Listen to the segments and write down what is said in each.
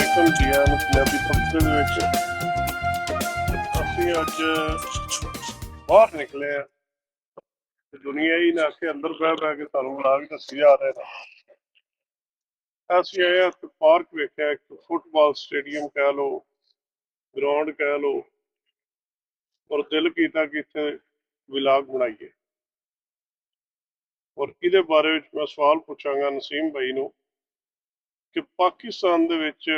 Welcome ਜੀ ਆਨ ਪੰਜਾਬੀ ਤਬਕੇ ਦੇ ਵਿੱਚ ਅਸੀਂ ਅੱਜ ਬਾਹਰ ਨਿਕਲੇ ਆ ਤੇ ਦੁਨੀਆ ਹੀ ਨਾ ਕੇ ਅੰਦਰ ਬਹਿ ਕੇ ਤੁਹਾਨੂੰ ਬਣਾ ਵੀ ਦੱਸੀ ਜਾ ਰਹੇ ਨੇ। ਅਸੀਂ ਆਏ ਆ ਤੇ ਪਾਰਕ ਵੇਖਿਆ, ਇੱਕ ਫੁੱਟਬਾਲ ਸਟੇਡੀਅਮ ਕਹਿ ਲਓ, ਗਰਾਊਂਡ ਕਹਿ ਲਓ, ਔਰ ਦਿਲ ਕੀਤਾ ਕਿ ਇੱਥੇ ਵਲੌਗ ਬਣਾਈਏ। ਔਰ ਇਹਦੇ ਬਾਰੇ ਵਿੱਚ ਮੈਂ ਸਵਾਲ ਪੁੱਛਾਂਗਾ ਨਸੀਮ ਭਾਈ ਨੂੰ ਕਿ ਪਾਕਿਸਤਾਨ ਦੇ ਵਿੱਚ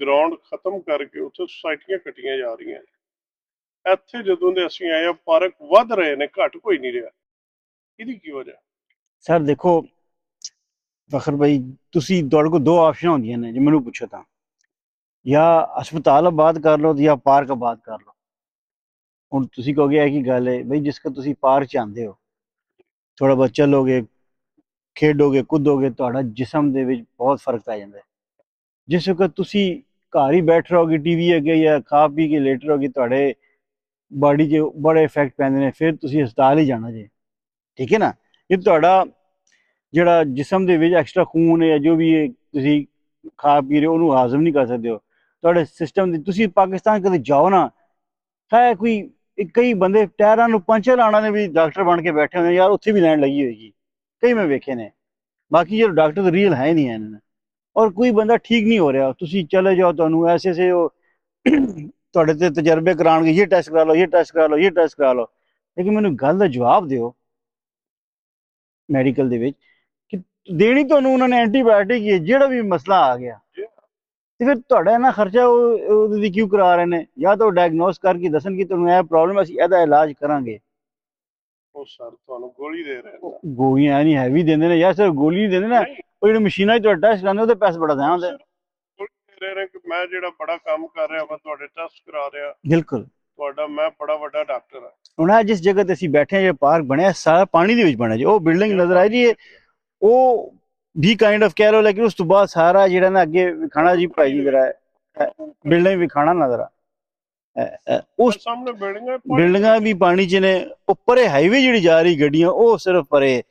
ਗਰਾਊਂਡ ਖਤਮ ਕਰਕੇ ਉੱਥੇ ਸੁਸਾਇਟੀਆਂ ਕੱਟੀਆਂ ਜਾ ਰਹੀਆਂ ਨੇ। ਇੱਥੇ ਜਦੋਂ ਦੇ ਅਸੀਂ ਆਏ ਆ ਪਾਰਕ ਵੱਧ ਰਹੇ ਨੇ, ਘੱਟ ਕੋਈ ਨਹੀਂ ਰਿਹਾ। ਇਹਦੀ ਕੀ ਵਜ੍ਹਾ? ਸਰ ਦੇਖੋ ਫਖਰ ਭਾਈ, ਤੁਸੀਂ ਤੁਹਾਡੇ ਕੋਲ ਦੋ ਆਪਸ਼ਨ ਹੁੰਦੀਆਂ ਨੇ ਜੇ ਮੈਨੂੰ ਪੁੱਛੋ ਤਾਂ, ਜਾਂ ਹਸਪਤਾਲ ਆਬਾਦ ਕਰ ਲਓ ਜਾਂ ਪਾਰਕ ਆਬਾਦ ਕਰ ਲਓ। ਹੁਣ ਤੁਸੀਂ ਕਹੋਗੇ ਇਹ ਕੀ ਗੱਲ ਹੈ ਬਈ, ਜਿਸ ਕਾ ਤੁਸੀਂ ਪਾਰਕ ਚ ਆਉਂਦੇ ਹੋ, ਥੋੜਾ ਬਹੁਤ ਚੱਲੋਗੇ, ਖੇਡੋਗੇ, ਕੁੱਦੋਗੇ, ਤੁਹਾਡਾ ਜਿਸਮ ਦੇ ਵਿੱਚ ਬਹੁਤ ਫਰਕ ਪੈ ਜਾਂਦਾ ਹੈ। ਜਿਸ ਵਕਤ ਤੁਸੀਂ ਘਰ ਹੀ ਬੈਠ ਰਹੋਗੇ ਟੀਵੀ ਅੱਗੇ ਜਾਂ ਖਾ ਪੀ ਕੇ ਲੇਟ ਰਹੋਗੇ, ਤੁਹਾਡੇ ਬਾਡੀ 'ਚ ਬੜੇ ਇਫੈਕਟ ਪੈਂਦੇ ਨੇ, ਫਿਰ ਤੁਸੀਂ ਹਸਪਤਾਲ ਹੀ ਜਾਣਾ ਜੇ। ਠੀਕ ਹੈ ਨਾ। ਇਹ ਤੁਹਾਡਾ ਜਿਹੜਾ ਜਿਸਮ ਦੇ ਵਿੱਚ ਐਕਸਟਰਾ ਖੂਨ ਹੈ, ਜੋ ਵੀ ਹੈ, ਤੁਸੀਂ ਖਾ ਪੀ ਰਹੇ ਹੋ, ਉਹਨੂੰ ਹਾਜ਼ਮ ਨਹੀਂ ਕਰ ਸਕਦੇ ਹੋ। ਤੁਹਾਡੇ ਸਿਸਟਮ ਦੀ, ਤੁਸੀਂ ਪਾਕਿਸਤਾਨ ਕਦੇ ਜਾਓ ਨਾ, ਹੈ ਕੋਈ ਕਈ ਬੰਦੇ ਟਾਇਰਾਂ ਨੂੰ ਪੰਚਰ ਲਾਉਣਾ ਨੇ ਵੀ ਡਾਕਟਰ ਬਣ ਕੇ ਬੈਠੇ ਹੁੰਦੇ ਯਾਰ, ਉੱਥੇ ਵੀ ਲਾਈਨ ਲੱਗੀ ਹੋਏਗੀ, ਕਈ ਮੈਂ ਵੇਖੇ ਨੇ। ਬਾਕੀ ਜਿਹੜੇ ਡਾਕਟਰ ਤਾਂ ਰੀਅਲ ਹੈ ਨਹੀਂ ਹਨ। ਔਰ ਕੋਈ ਬੰਦਾ ਠੀਕ ਨਹੀਂ ਹੋ ਰਿਹਾ, ਤੁਸੀਂ ਚਲੇ ਜਾਓ, ਤੁਹਾਨੂੰ ਐਸੇ ਐਸੇ ਉਹ ਤੁਹਾਡੇ ਤੇ ਤਜਰਬੇ ਕਰਾਉਣਗੇ, ਇਹ ਟੈਸਟ ਕਰਾ ਲਓ, ਇਹ ਟੈਸਟ ਕਰਾ ਲਓ, ਇਹ ਟੈਸਟ ਕਰਾ ਲਓ। ਲੇਕਿਨ ਮੈਨੂੰ ਗੱਲ ਦਾ ਜਵਾਬ ਦਿਓ ਮੈਡੀਕਲ ਦੇ ਵਿੱਚ ਕਿ ਦੇਣੀ ਤੁਹਾਨੂੰ ਉਹਨਾਂ ਨੇ ਐਂਟੀਬਾਇਓਟਿਕ ਹੀ ਹੈ, ਜਿਹੜਾ ਵੀ ਮਸਲਾ ਆ ਗਿਆ ਤੇ ਫਿਰ ਤੁਹਾਡਾ ਇੰਨਾ ਖਰਚਾ ਉਹਦੀ ਕਿਉਂ ਕਰਾ ਰਹੇ ਨੇ? ਜਾਂ ਤਾਂ ਉਹ ਡਾਇਗਨੋਸ ਕਰਕੇ ਦੱਸਣ ਕਿ ਤੁਹਾਨੂੰ ਇਹ ਪ੍ਰੋਬਲਮ, ਅਸੀਂ ਇਹਦਾ ਇਲਾਜ ਕਰਾਂਗੇ। ਉਹ ਸਰ ਤੁਹਾਨੂੰ ਗੋਲੀ ਦੇ ਰਹੇ ਨੇ। ਗੋਲੀਆਂ ਨਹੀਂ ਹੈਵੀ ਦਿੰਦੇ ਨੇ ਯਾਰ, ਸਿਰ ਗੋਲੀ ਨਹੀਂ ਦਿੰਦੇ ਨਾ, ਉਹ ਜਿਹੜੇ ਮਸ਼ੀਨਾਂ 'ਚ ਤੁਹਾਡਾ ਟੈਸਟ ਕਰਾਉਂਦੇ ਉਹਦੇ ਪੈਸੇ ਬੜਾ ਦਿਆਂਦੇ। ਗੋਲੀ ਦੇ ਰਹੇ ਨੇ ਕਿ ਮੈਂ ਜਿਹੜਾ ਬੜਾ ਕੰਮ ਕਰ ਰਿਹਾ, ਮੈਂ ਤੁਹਾਡੇ ਟੈਸਟ ਕਰਾ ਰਿਹਾ। ਬਿਲਕੁਲ। ਤੁਹਾਡਾ ਮੈਂ ਬੜਾ ਵੱਡਾ ਡਾਕਟਰ ਹਾਂ। ਹੁਣ ਆ ਜਿਸ ਜਗ੍ਹਾ ਤੇ ਅਸੀਂ ਬੈਠੇ ਹਾਂ, ਜਿਹੜਾ ਪਾਰਕ ਬਣਿਆ ਸਾਰਾ ਪਾਣੀ ਦੇ ਵਿੱਚ ਬਣਿਆ ਜੀ। ਉਹ ਬਿਲਡਿੰਗ ਨਜ਼ਰ ਆ ਰਹੀ ਹੈ, ਉਹ ਵੀ ਕਾਈਂਡ ਆਫ ਕਹਿ ਲਓ, ਲੇਕਿਨ ਉਸ ਤੋਂ ਬਾਅਦ ਸਾਰਾ ਜਿਹੜਾ ਨਾ ਅੱਗੇ ਵਿਖਾਣਾ ਜੀ ਭਾਈ ਜੀ ਜਰਾ ਬਿਲਡਿੰਗ ਵਿਖਾਣਾ ਨਜ਼ਰ ਆ, ਉਸ ਸਾਹਮਣੇ ਬਿਲਡਿੰਗਾਂ ਵੀ ਪਾਣੀ 'ਚ ਨੇ। ਉੱਪਰ ਹਾਈਵੇ ਜਿਹੜੀ ਜਾ ਰਹੀ ਗੱਡੀਆਂ, ਉਹ ਸਿਰਫ ਪਰੇ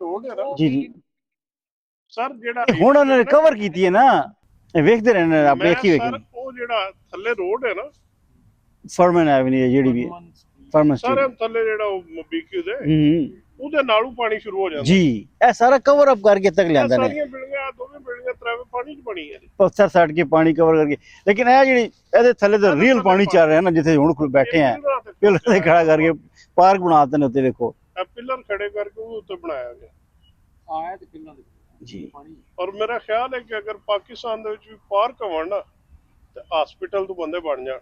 ਰੋਡ ਹੈ ਨਾ ਜੀ ਜੀ ਸਰ, ਜਿਹੜਾ ਹੁਣ ਉਹਨਾਂ ਨੇ ਕਵਰ ਕੀਤੀ ਹੈ ਨਾ, ਵੇਖਦੇ ਰਹਿੰਦੇ ਆਪਣੇ ਅੱਖੀ ਵੇਖੇ। ਉਹ ਜਿਹੜਾ ਥੱਲੇ ਰੋਡ ਹੈ ਨਾ, ਫਰਮਨ ਐਵਨਿਊ ਜਿਹੜੀ ਵੀ ਫਰਮਨ ਸਾਰੇ ਥੱਲੇ ਜਿਹੜਾ ਉਹ ਬੀਕਿਊ ਦੇ ਉਹਦੇ ਨਾਲੋਂ ਪਾਣੀ ਸ਼ੁਰੂ ਹੋ ਜਾਂਦਾ ਜੀ। ਇਹ ਸਾਰਾ ਕਵਰ ਅਪ ਕਰਕੇ ਤੱਕ ਲਿਆਂਦਾ ਨੇ। ਸਾਰੀਆਂ ਬਿਲਡਿੰਗਾਂ, ਦੋਵੇਂ ਬਿਲਡਿੰਗਾਂ ਤਰਾਵੇ ਪਾਣੀ 'ਚ ਬਣੀ ਹੈ, ਪੱਥਰ ਸੱਟ ਕੇ ਪਾਣੀ ਕਵਰ ਕਰਕੇ। ਲੇਕਿਨ ਇਹ ਜਿਹੜੀ ਇਹਦੇ ਥੱਲੇ ਤਾਂ ਰੀਅਲ ਪਾਣੀ ਚੱਲ ਰਿਹਾ ਨਾ, ਜਿੱਥੇ ਹੁਣ ਬੈਠੇ ਆ, ਪਿਲਰ ਤੇ ਖੜਾ ਕਰਕੇ ਪਾਰਕ ਬਣਾਤੇ ਨੇ ਉੱਤੇ। ਵੇਖੋ ਪਿਲਰ ਖੜੇ ਕਰਕੇ ਉਹ ਉੱਤੇ ਬਣਾਇਆ ਗਿਆ ਆਇਆ ਤੇ ਪਿੰਡਾਂ ਦੇ ਜੀ। ਔਰ ਮੇਰਾ ਖਿਆਲ ਹੈ ਕਿ ਅਗਰ ਪਾਕਿਸਤਾਨ ਦੇ ਵਿੱਚ ਵੀ ਪਾਰਕ ਹੋਣ ਨਾ, ਤੇ ਹਸਪੀਟਲ ਤੋਂ ਬੰਦੇ ਬਣ ਜਾਣ,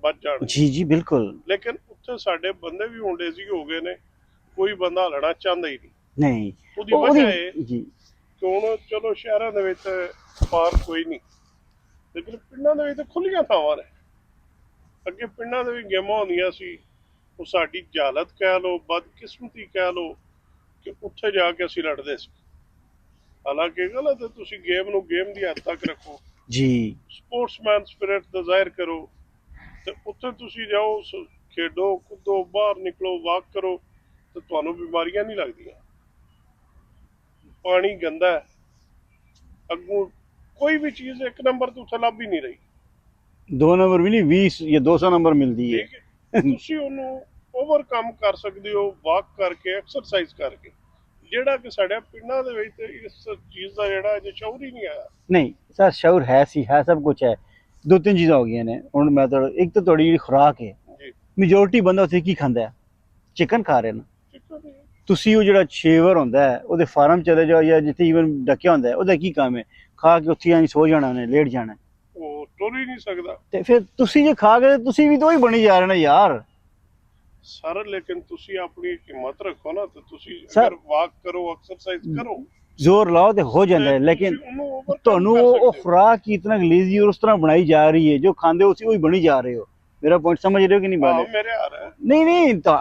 ਬਚ ਜਾਣ। ਜੀ ਜੀ ਬਿਲਕੁਲ। ਲੇਕਿਨ ਉੱਥੇ ਸਾਡੇ ਬੰਦੇ ਵੀ ਹੁਣ ਲੇਜ਼ੀ ਹੋ ਗਏ ਨੇ, ਕੋਈ ਬੰਦਾ ਹਲਣਾ ਚਾਹੁੰਦਾ ਹੀ ਨਹੀਂ। ਉਹਦੀ ਵਜ੍ਹਾ ਹੈ ਕਿ ਹੁਣ ਚਲੋ ਸ਼ਹਿਰਾਂ ਦੇ ਵਿੱਚ ਪਾਰਕ ਕੋਈ ਨਹੀਂ, ਲੇਕਿਨ ਪਿੰਡਾਂ ਦੇ ਵਿੱਚ ਤਾਂ ਖੁੱਲੀਆਂ ਥਾਵਾਂ ਨੇ। ਅੱਗੇ ਪਿੰਡਾਂ ਦੇ ਵੀ ਗੇਮਾਂ ਹੁੰਦੀਆਂ ਸੀ, ਉਹ ਸਾਡੀ ਜਹਾਲਤ ਕਹਿ ਲਓ, ਬਦਕਿਸਮਤੀ ਕਹਿ ਲਓ, ਕਿ ਉੱਥੇ ਜਾ ਕੇ ਅਸੀਂ ਲੜਦੇ ਸੀ। ਹਾਲਾਂਕਿ ਗਲਤ ਹੈ, ਤੁਸੀਂ ਗੇਮ ਨੂੰ ਗੇਮ ਦੀ ਹੱਦ ਤੱਕ ਰੱਖੋ ਜੀ, ਸਪੋਰਟਸਮੈਨ ਸਪਿਰਿਟ ਦਾ ਜ਼ਾਹਿਰ ਕਰੋ, ਤੇ ਉੱਥੇ ਤੁਸੀਂ ਜਾਓ, ਖੇਡੋ, ਕੁੱਦੋ, ਬਾਹਰ ਨਿਕਲੋ, ਵਾਕ ਕਰੋ, ਤੇ ਤੁਹਾਨੂੰ ਬਿਮਾਰੀਆਂ ਨਹੀਂ ਲੱਗਦੀਆਂ। ਪਾਣੀ ਗੰਦਾ ਹੈ, ਅੱਗੋਂ ਕੋਈ ਵੀ ਚੀਜ਼ ਇੱਕ ਨੰਬਰ ਤੋਂ ਉੱਥੇ ਲੱਭ ਹੀ ਨਹੀਂ ਰਹੀ। 2 ਨੰਬਰ ਵੀ ਨਹੀਂ, 20 ਜਾਂ 200 ਨੰਬਰ ਮਿਲਦੀ ਹੈ। ਤੁਸੀਂ ਉਹਨੂੰ ਓਵਰਕਮ ਕਰ ਸਕਦੇ ਹੋ ਵਾਕ ਕਰਕੇ, ਐਕਸਰਸਾਈਜ਼ ਕਰਕੇ, ਜਿਹੜਾ ਕਿ ਸਾਡੇ ਪਿੰਡਾਂ ਦੇ ਵਿੱਚ ਇਸ ਚੀਜ਼ ਦਾ ਜਿਹੜਾ ਅਜੇ ਸ਼ੌਰ ਹੀ ਨਹੀਂ ਆਇਆ। ਨਹੀਂ ਸਰ, ਸ਼ੌਰ ਹੈ ਸੀ, ਹੈ ਸਭ ਕੁਝ ਹੈ। 2-3 ਚੀਜ਼ਾਂ ਹੋ ਗਈਆਂ ਨੇ ਹੁਣ। ਮੈਂ ਤਾਂ ਇੱਕ ਤਾਂ ਤੁਹਾਡੀ ਜਿਹੜੀ ਖੁਰਾਕ ਹੈ, ਮੈਜੋਰਟੀ ਬੰਦਾ ਉੱਥੇ ਕੀ ਖਾਂਦਾ ਹੈ? ਚਿਕਨ ਖਾ ਰਹੇ ਨੇ। ਤੁਸੀਂ ਉਹ ਜਿਹੜਾ ਸ਼ੇਵਰ ਹੁੰਦਾ ਹੈ, ਉਹਦੇ ਫਾਰਮ ਚਲੇ ਜਾਓ, ਜਾਂ ਜਿੱਥੇ ਈਵਨ ਡੱਕਿਆ ਹੁੰਦਾ ਹੈ, ਉਹਦਾ ਕੀ ਕੰਮ ਹੈ? ਖਾ ਕੇ ਉੱਥੇ ਆਈ ਸੋ ਜਾਣਾ, ਉਹਨੇ ਲੇਟ ਜਾਣਾ, ਉਹ ਤੁਰ ਹੀ ਨਹੀਂ ਸਕਦਾ। ਤੇ ਫਿਰ ਤੁਸੀਂ ਜੇ ਖਾ ਕੇ ਤੁਸੀਂ ਵੀ ਤਾਂ ਉਹੀ ਬਣੀ ਜਾ ਰਹੇ ਨੇ ਯਾਰ ਸਰ। ਲੇਕਿਨ ਤੁਸੀਂ ਆਪਣੀ ਹਿੰਮਤ ਰੱਖੋ ਨਾ, ਤੇ ਤੁਸੀਂ ਅਗਰ ਵਾਕ ਕਰੋ, ਐਕਸਰਸਾਈਜ਼ ਕਰੋ, ਜ਼ੋਰ ਲਾਓ ਤੇ ਹੋ ਜਾਂਦਾ ਹੈ। ਲੇਕਿਨ ਤੁਹਾਨੂੰ ਉਹ ਖੁਰਾਕ ਇਤਨਾ ਲੇਜ਼ੀ ਔਰ ਉਸ ਤਰ੍ਹਾਂ ਬਣਾਈ ਜਾ ਰਹੀ ਹੈ, ਜੋ ਖਾਂਦੇ ਹੋ ਤੁਸੀਂ ਉਹੀ ਬਣੀ ਜਾ ਰਹੇ ਹੋ। ਮੇਰਾ ਪੁਆਇੰਟ ਸਮਝ ਰਹੇ ਹੋ ਕਿ ਨਹੀਂ? ਬਾਤ ਮੇਰੇ ਆ ਰਿਹਾ ਨਹੀਂ ਨਹੀਂ ਤਾਂ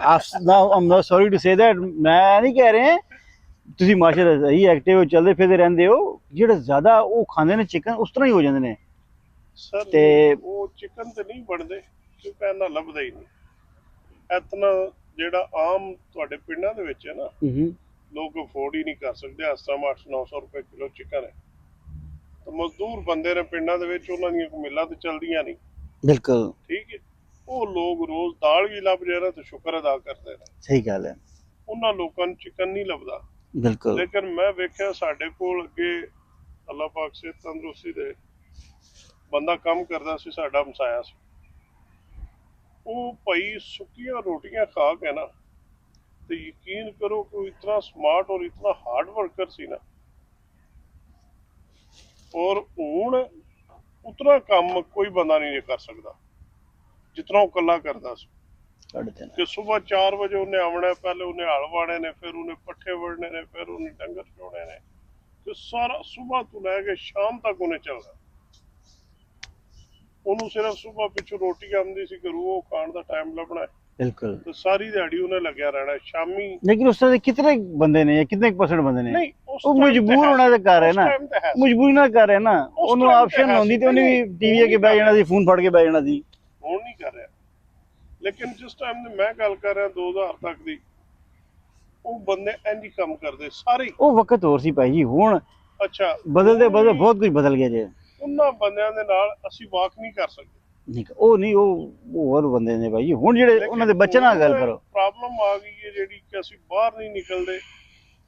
ਆਮ ਨॉट ਸੌਰੀ ਟੂ ਸੇ ਦੈਟ, ਮੈਂ ਨਹੀਂ ਕਹਿ ਰਿਹਾ ਤੁਸੀਂ ਮਾਸ਼ਾਅੱਲਾ ਸਹੀ ਐਕਟਿਵ ਹੋ, ਚੱਲਦੇ ਫਿਰਦੇ ਰਹਿੰਦੇ ਹੋ। ਜਿਹੜੇ ਜ਼ਿਆਦਾ ਉਹ ਖਾਂਦੇ ਨੇ ਚਿਕਨ, ਉਸ ਤਰ੍ਹਾਂ ਹੀ ਹੋ ਜਾਂਦੇ ਨੇ ਸਰ। ਤੇ ਉਹ ਚਿਕਨ ਤੇ ਨਹੀਂ ਬਣਦੇ ਕਿਉਂਕਿ ਇਹਨਾਂ ਲੱਭਦਾ ਹੀ ਨਹੀਂ। ਇਤਨਾ ਜਿਹੜਾ ਆਮ ਤੁਹਾਡੇ ਪਿੰਡਾਂ ਦੇ ਵਿੱਚ ਹੈ ਨਾ, ਲੋਕ ਅਫੋਰਡ ਹੀ ਨਹੀਂ ਕਰ ਸਕਦੇ। ਇਸ ਤਰ੍ਹਾਂ 800-900 ਰੁਪਏ ਕਿਲੋ ਚਿਕਨ ਹੈ, ਤੇ ਮਜ਼ਦੂਰ ਬੰਦੇ ਨੇ ਪਿੰਡਾਂ ਦੇ ਵਿੱਚ, ਉਹਨਾਂ ਦੀਆਂ ਕੋਈ ਮਿੱਲਾਂ ਤੇ ਚੱਲਦੀਆਂ ਨਹੀਂ, ਬਿਲਕੁਲ ਠੀਕ ਹੈ। ਉਹ ਲੋਕ ਰੋਜ਼ ਦਾਲ ਵੀ ਲੱਭ ਜਾਣਾ ਤੇ ਸ਼ੁਕਰ ਅਦਾ ਕਰਦੇ ਨੇ। ਸਹੀ ਗੱਲ ਹੈ, ਉਹਨਾਂ ਲੋਕਾਂ ਨੂੰ ਚਿਕਨ ਨਹੀਂ ਲੱਭਦਾ। ਬਿਲਕੁਲ ਲੇਕਿਨ ਮੈਂ ਵੇਖਿਆ ਸਾਡੇ ਕੋਲ ਅੱਗੇ ਅੱਲਾਹ ਪਾਕ ਸੇ ਤੰਦਰੁਸਤੀ ਦੇ ਬੰਦਾ ਕੰਮ ਕਰਦਾ ਸੀ, ਸਾਡਾ ਹਮਸਾਇਆ ਸੀ। ਉਹ ਭਾਈ ਸੁੱਕੀਆਂ ਰੋਟੀਆਂ ਖਾ ਕੇ ਨਾ, ਤੇ ਯਕੀਨ ਕਰੋ ਕਿ ਇਤਨਾ ਸਮਾਰਟ ਔਰ ਇਤਨਾ ਹਾਰਡ ਵਰਕਰ ਸੀ ਨਾ, ਔਰ ਹੁਣ ਉਤਨਾ ਕੰਮ ਕੋਈ ਬੰਦਾ ਨਹੀਂ ਕਰ ਸਕਦਾ ਜਿਤਨਾ ਉਹ ਇਕੱਲਾ ਕਰਦਾ ਸੀ। ਕਿ ਸਵੇਰ 4 ਵਜੇ ਉਹਨੇ ਆਉਣਾ, ਪਹਿਲੇ ਉਹਨੇ ਹਲ ਵਾਣੇ ਨੇ, ਫਿਰ ਉਹਨੇ ਪੱਠੇ ਵੜਨੇ ਨੇ, ਫਿਰ ਉਹਨੇ ਡੰਗਰ ਚੋਣੇ ਨੇ, ਤੇ ਸਾਰਾ ਸਵੇਰ ਤੋਂ ਲੈ ਕੇ ਸ਼ਾਮ ਤੱਕ ਉਹਨੇ ਚੱਲਦਾ। ਉਹਨੂੰ ਸਿਰਫ ਸਵੇਰ ਪਿੱਛੋਂ ਰੋਟੀ ਆਉਂਦੀ ਸੀ, ਘਰੋਂ ਉਹ ਖਾਣ ਦਾ ਟਾਈਮ ਲੱਭਣਾ, ਬਿਲਕੁਲ। ਤੇ ਸਾਰੀ ਦਿਹਾੜੀ ਉਹਨੇ ਲੱਗਿਆ ਰਹਿਣਾ। ਸ਼ਾਮੀ ਲੇਕਿਨ ਉਸ ਤਰ੍ਹਾਂ ਦੇ ਕਿਤਨੇ ਬੰਦੇ ਨੇ, ਕਿਤਨੇ % ਬੰਦੇ ਨੇ, ਨਹੀਂ, ਉਹ ਮਜਬੂਰ ਹੋਣਾ ਦੇ ਘਰ ਹੈ ਨਾ, ਮਜਬੂਰੀ ਨਾਲ ਕਰ ਰਿਹਾ ਨਾ, ਉਹਨੂੰ ਆਪਸ਼ਨ ਹੁੰਦੀ ਤੇ ਉਹਨੇ ਵੀ ਟੀਵੀ ਅੱਗੇ ਬਹਿ ਜਾਣਾ ਸੀ, ਫੋਨ ਫੜ ਕੇ ਬਹਿ ਜਾਣਾ ਸੀ। ਹੁਣ ਨਹੀਂ ਕਰ ਰਿਹਾ। ਲੇਕਿਨ ਜਿਸ ਟਾਈਮ ਦੀ ਮੈਂ ਗੱਲ ਕਰ ਰਿਹਾ 2000 ਤੱਕ ਦੀ, ਉਹ ਬੰਦੇ ਇੰਝ ਕੰਮ ਕਰਦੇ ਸਾਰੇ। ਉਹ ਵਕਤ ਹੋਰ ਸੀ ਭਾਈ ਜੀ, ਹੁਣ ਅੱਛਾ ਬਦਲਦੇ ਬਹੁਤ ਕੁਝ ਬਦਲ ਗਿਆ ਜੇ। ਉਹਨਾਂ ਬੰਦਿਆਂ ਦੇ ਨਾਲ ਅਸੀਂ ਵਾਕ ਨਹੀਂ ਕਰ ਸਕਦੇ। ਨਹੀਂ, ਉਹ ਨਹੀਂ, ਉਹ ਹੋਰ ਬੰਦੇ ਨੇ ਭਾਈ। ਹੁਣ ਜਿਹੜੇ ਉਹਨਾਂ ਦੇ ਬੱਚੇ ਨਾਲ ਗੱਲ ਕਰੋ, ਪ੍ਰੋਬਲਮ ਆ ਗਈ ਹੈ ਜਿਹੜੀ ਕਿ ਅਸੀਂ ਬਾਹਰ ਨਹੀਂ ਨਿਕਲਦੇ।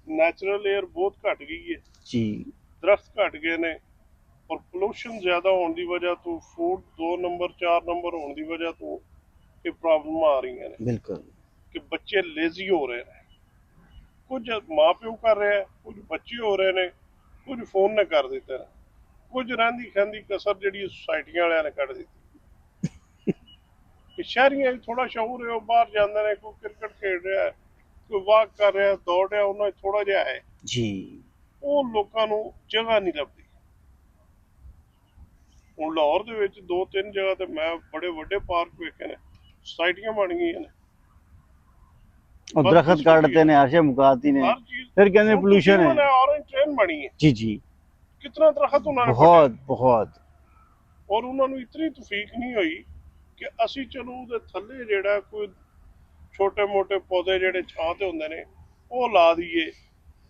ਨੈਚੁਰਲ 에ਅਰ ਬਹੁਤ ਘਟ ਗਈ ਹੈ ਜੀ, ਦਰਖਤ ਘਟ ਗਏ ਨੇ, ਔਰ ਪੋਲੂਸ਼ਨ ਜ਼ਿਆਦਾ ਹੋਣ ਦੀ ਵਜ੍ਹਾ ਤੋਂ, ਫੂਡ 2 ਨੰਬਰ 4 ਨੰਬਰ ਹੋਣ ਦੀ ਵਜ੍ਹਾ ਤੋਂ ਇਹ ਪ੍ਰੋਬਲਮ ਆ ਰਹੀਆਂ ਨੇ। ਬਿਲਕੁਲ, ਕਿ ਬੱਚੇ ਲੇਜ਼ੀ ਹੋ ਰਹੇ ਨੇ, ਕੁਝ ਮਾਂ ਪਿਓ ਕਰ ਰਿਹਾ, ਕੁਝ ਬੱਚੇ ਹੋ ਰਹੇ ਨੇ, ਕੁਝ ਫੋਨ ਨੇ ਕਰ ਦਿੱਤੇ ਨੇ, ਕੁਝ ਰਹਿੰਦੀ ਖਹਿੰਦੀ ਕਸਰ ਜਿਹੜੀ ਸੁਸਾਇਟੀਆਂ ਵਾਲਿਆਂ ਨੇ ਕੱਢ ਦਿੱਤੀ। ਕਿ ਸ਼ਹਿਰੀਆਂ ਵੀ ਥੋੜਾ ਸ਼ੌਰ ਹੈ, ਉਹ ਬਾਹਰ ਜਾਂਦੇ ਨੇ, ਕੋਈ ਕ੍ਰਿਕਟ ਖੇਡ ਰਿਹਾ, ਕੋਈ ਵਾਕ ਕਰ ਰਿਹਾ, ਦੌੜ ਰਿਹਾ, ਉਹਨਾਂ 'ਚ ਥੋੜਾ ਜਿਹਾ ਹੈ ਜੀ। ਉਹ ਲੋਕਾਂ ਨੂੰ ਜਗ੍ਹਾ ਨਹੀਂ ਲੱਭਦੀ। ਹੁਣ ਲਾਹੌਰ ਦੇ ਵਿੱਚ 2-3 ਜਗ੍ਹਾ ਤੇ ਮੈਂ ਬੜੇ ਵੱਡੇ ਪਾਰਕ ਵੇਖੇ ਨੇ, ਸੁਸਾਇਟੀਆਂ ਬਣ ਗਈਆਂ ਨੇ, ਉਹ ਦਰਖਤ ਕੱਟਦੇ ਨੇ, ਆਸ਼ੇ ਮੁਕਾਤੀ ਨੇ, ਹਰ ਚੀਜ਼। ਫਿਰ ਕਹਿੰਦੇ ਪੋਲੂਸ਼ਨ ਹੈ। ਔਰੇਂਜ ਟ੍ਰੇਨ ਬਣੀ ਹੈ ਜੀ ਜੀ, ਕਿਤਨਾ ਦਰਖਤ ਉਹਨਾਂ ਨੇ ਬਹੁਤ। ਔਰ ਉਹਨਾਂ ਨੂੰ ਇਤਨੀ ਤੌਫੀਕ ਨਹੀਂ ਹੋਈ ਕਿ ਅਸੀਂ ਚਲੋ ਉਹਦੇ ਥੱਲੇ ਜਿਹੜਾ ਕੋਈ ਛੋਟੇ ਮੋਟੇ ਪੌਦੇ ਜਿਹੜੇ ਛਾਂ ਤੇ ਹੁੰਦੇ ਨੇ ਉਹ ਲਾ ਦਈਏ,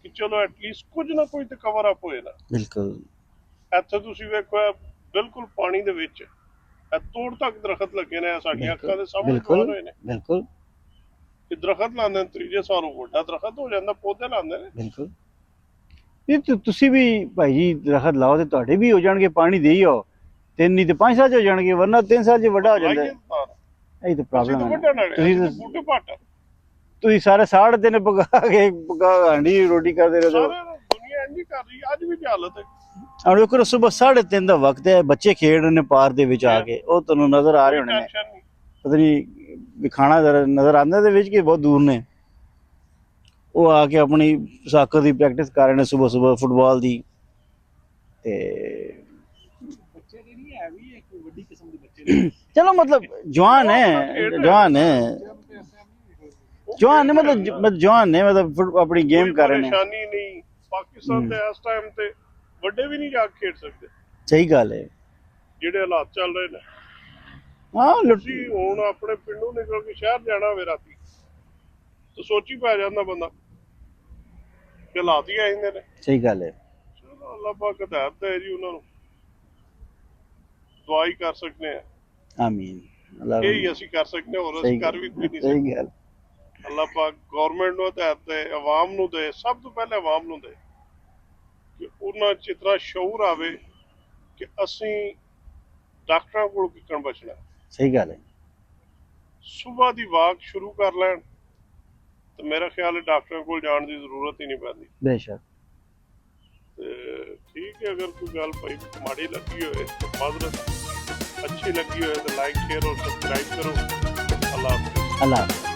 ਕਿ ਚਲੋ ਐਟਲੀਸਟ ਕੁਝ ਨਾ ਕੁਝ ਤੇ ਕਵਰ ਅਪ ਹੋਏ ਨਾ। ਬਿਲਕੁਲ। ਇੱਥੇ ਤੁਸੀਂ ਵੇਖੋ ਬਿਲਕੁਲ ਪਾਣੀ ਦੇ ਵਿੱਚ ਇਹ ਤੋੜ ਤੱਕ ਦਰਖਤ ਲੱਗੇ ਨੇ, ਸਾਡੀਆਂ ਅੱਖਾਂ ਦੇ ਸਾਹਮਣੇ ਹੋਏ ਨੇ। ਬਿਲਕੁਲ, ਕਿ ਦਰਖਤ ਲਾਉਂਦੇ ਨੇ, ਤੀਜੇ ਸਾਲ ਉਹ ਵੱਡਾ ਦਰਖਤ ਹੋ ਜਾਂਦਾ, ਪੌਦੇ ਲਾਉਂਦੇ ਨੇ। ਬਿਲਕੁਲ। ਇਹ ਤੁਸੀਂ ਵੀ ਭਾਈ ਜੀ ਦਰਖਤ ਲਾਓ ਤੇ ਤੁਹਾਡੇ ਵੀ ਹੋ ਜਾਣਗੇ, ਪਾਣੀ ਦੇਈ ਆਓ, 3 ਨਹੀਂ ਤੇ 5 ਸਾਲ 'ਚ ਹੋ ਜਾਣਗੇ, ਵਰਨਾ 3 ਸਾਲ 'ਚ ਵੱਡਾ ਹੋ ਜਾਂਦਾ। ਇਹ ਤਾਂ ਪ੍ਰੋਬਲਮ ਹੈ। ਤੁਸੀਂ ਸਾਰੇ 3.5 ਪਕਾ ਹਾਂਡੀ ਰੋਟੀ ਕਰਦੇ ਰਹੇ ਹੋ। ਦੁਨੀਆ ਇੰਨੀ ਕਰ ਰਹੀ, ਅੱਜ ਵੀ ਹਾਲਤ ਹੈ। ਹੁਣ ਵੇਖੋ ਸਵੇਰ 3:30 ਦਾ ਵਕਤ ਹੈ, ਬੱਚੇ ਖੇਡ ਰਹੇ ਨੇ ਪਾਰਕ ਦੇ ਵਿੱਚ ਆ ਕੇ, ਉਹ ਤੁਹਾਨੂੰ ਨਜ਼ਰ ਆ ਰਹੇ ਹੋਣੇ ਨੇ, ਪਤਾ ਨਹੀਂ ਵੀ ਖਾਣਾ ਨਜ਼ਰ ਆਉਂਦਾ ਦੇ ਵਿੱਚ ਕਿ ਬਹੁਤ ਦੂਰ ਨੇ। ਉਹ ਆ ਕੇ ਆਪਣੀ ਸਾਕਰ ਦੀ ਪ੍ਰੈਕਟਿਸ ਕਰ ਰਹੇ ਨੇ ਸਵੇਰ ਫੁੱਟਬਾਲ ਦੀ। ਤੇ ਬੱਚੇ ਦੀ ਨਹੀਂ ਹੈ ਵੀ ਇੱਕ ਵੱਡੀ ਕਿਸਮ ਦੇ ਬੱਚੇ ਚਲੋ ਮਤਲਬ ਜਵਾਨ ਹੈ ਜਵਾਨ ਨੇ, ਮਤਲਬ ਆਪਣੀ ਗੇਮ ਕਰ ਰਹੇ ਨੇ। ਪਰੇਸ਼ਾਨੀ ਨਹੀਂ। ਪਾਕਿਸਤਾਨ ਦੇ ਇਸ ਟਾਈਮ ਤੇ ਵੱਡੇ ਵੀ ਨਹੀਂ ਜਾ ਕੇ ਖੇਡ ਸਕਦੇ। ਸਹੀ ਗੱਲ ਹੈ, ਜਿਹੜੇ ਹਾਲਾਤ ਚੱਲ ਰਹੇ ਨੇ। ਹਾਂ, ਤੁਸੀਂ ਹੁਣ ਆਪਣੇ ਪਿੰਡੋਂ ਨਿਕਲ ਕੇ ਸ਼ਹਿਰ ਜਾਣਾ ਹੋਵੇ ਰਾਤੀ ਤਾਂ ਸੋਚੀ ਪੈ ਜਾਂਦਾ ਬੰਦਾ ਕਿ ਹਾਲਾਤ ਹੀ ਆਏ ਨੇ। ਸਹੀ ਗੱਲ ਹੈ। ਚਲੋ ਅੱਲਾਹ ਪਾਕ ਹਦਾਇਤ ਹੈ ਜੀ, ਉਹਨਾਂ ਨੂੰ ਦੁਆ ਹੀ ਕਰ ਸਕਦੇ ਆ। ਆਮੀਨ। ਇਹ ਅਸੀਂ ਕਰ ਸਕਦੇ ਹਾਂ, ਹੋਰ ਅਸੀਂ ਕਰ ਵੀ ਕੋਈ ਨਹੀਂ ਸਕਦੇ। ਸਹੀ ਗੱਲ। ਅੱਲਾਹ ਪਾਕ ਗੌਰਮੈਂਟ ਨੂੰ ਹਦਾਇਤ ਦੇ, ਆਵਾਮ ਨੂੰ ਦੇ, ਸਭ ਤੋਂ ਪਹਿਲੇ ਆਵਾਮ ਨੂੰ ਦੇ, ਕਿ ਉਹਨਾਂ 'ਚ ਇਤਨਾ ਸ਼ਊਰ ਆਵੇ ਕਿ ਅਸੀਂ ਡਾਕਟਰਾਂ ਕੋਲ ਕਿੱਕਣ ਬਚਣਾ। ਸਹੀ ਗੱਲ ਹੈ। ਸੁਬਾਹ ਦੀ ਵਾਕ ਸ਼ੁਰੂ ਕਰ ਲੈਣ ਤੇ ਮੇਰਾ ਖਿਆਲ ਹੈ ਡਾਕਟਰਾਂ ਕੋਲ ਜਾਣ ਦੀ ਜ਼ਰੂਰਤ ਹੀ ਨਹੀਂ ਪੈਂਦੀ। ਬੇਸ਼ੱਕ। ਤੇ ਠੀਕ ਹੈ, ਅਗਰ ਕੋਈ ਗੱਲ ਭਾਈ ਮਾੜੀ ਲੱਗੀ ਹੋਏ ਤੇ ਮਾਜ਼ਰਤ, ਅੱਛੀ ਲੱਗੀ ਹੋਏ ਤਾਂ ਲਾਈਕ ਸ਼ੇਅਰ ਔਰ ਸਬਸਕ੍ਰਾਈਬ ਕਰੋ। ਅੱਲਾਹ ਹਾਫਿਜ਼।